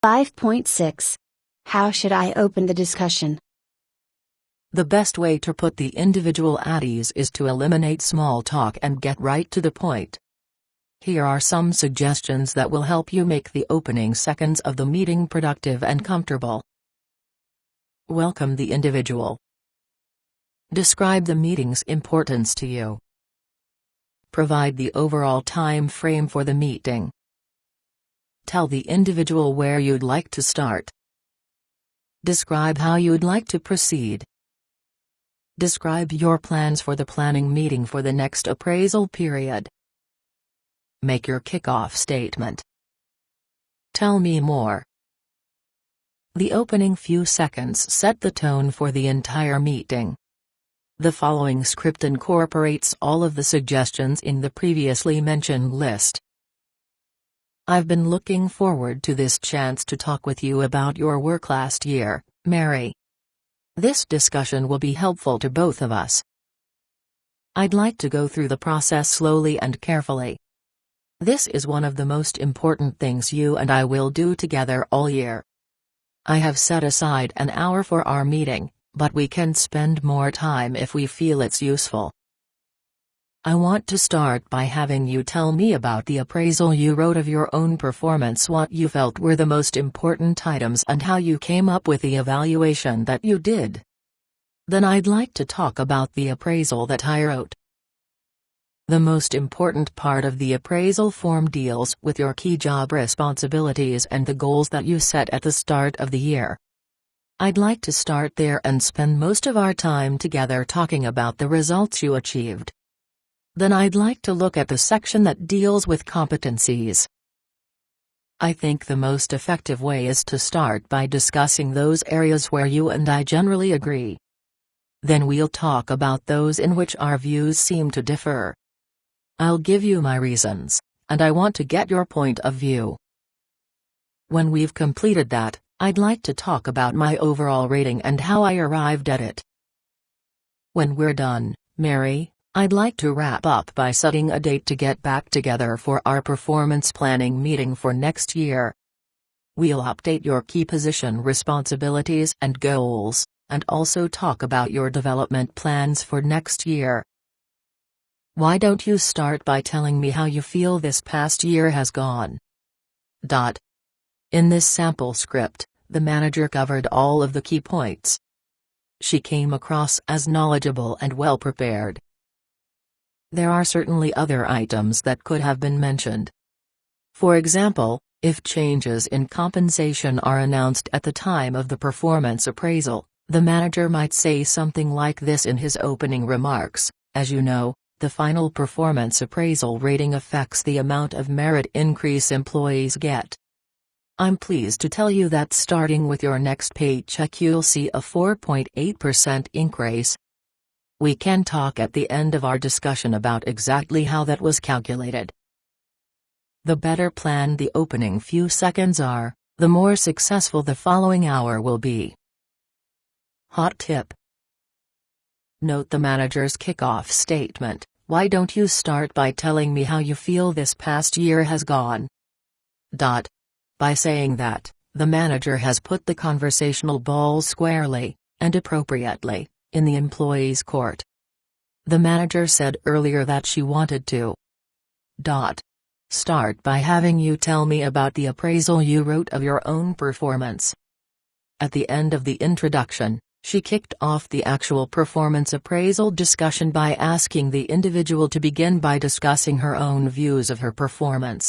5.6. How should I open the discussion? The best way to put the individual at ease is to eliminate small talk and get right to the point. Here are some suggestions that will help you make the opening seconds of the meeting productive and comfortable. Welcome the individual. Describe the meeting's importance to you. Provide the overall time frame for the meeting. Tell the individual where you'd like to start. Describe how you'd like to proceed. Describe your plans for the planning meeting for the next appraisal period. Make your kickoff statement. Tell me more. The opening few seconds set the tone for the entire meeting. The following script incorporates all of the suggestions in the previously mentioned list. I've been looking forward to this chance to talk with you about your work last year, Mary. This discussion will be helpful to both of us. I'd like to go through the process slowly and carefully. This is one of the most important things you and I will do together all year. I have set aside an hour for our meeting, but we can spend more time if we feel it's useful. I want to start by having you tell me about the appraisal you wrote of your own performance, what you felt were the most important items and how you came up with the evaluation that you did. Then I'd like to talk about the appraisal that I wrote. The most important part of the appraisal form deals with your key job responsibilities and the goals that you set at the start of the year. I'd like to start there and spend most of our time together talking about the results you achieved. Then I'd like to look at the section that deals with competencies. I think the most effective way is to start by discussing those areas where you and I generally agree. Then we'll talk about those in which our views seem to differ. I'll give you my reasons, and I want to get your point of view. When we've completed that, I'd like to talk about my overall rating and how I arrived at it. When we're done, Mary, I'd like to wrap up by setting a date to get back together for our performance planning meeting for next year. We'll update your key position responsibilities and goals, and also talk about your development plans for next year. Why don't you start by telling me how you feel this past year has gone? In this sample script, the manager covered all of the key points. She came across as knowledgeable and well prepared. There are certainly other items that could have been mentioned. For example, if changes in compensation are announced at the time of the performance appraisal, the manager might say something like this in his opening remarks: as you know, the final performance appraisal rating affects the amount of merit increase employees get. I'm pleased to tell you that starting with your next paycheck you'll see a 4.8% increase. We can talk at the end of our discussion about exactly how that was calculated. The better planned the opening few seconds are, the more successful the following hour will be. Hot tip. Note the manager's kickoff statement: why don't you start by telling me how you feel this past year has gone? By saying that, the manager has put the conversational ball squarely, and appropriately, in the employee's court. The manager said earlier that she wanted to start by having you tell me about the appraisal you wrote of your own performance. At the end of the introduction, she kicked off the actual performance appraisal discussion by asking the individual to begin by discussing her own views of her performance.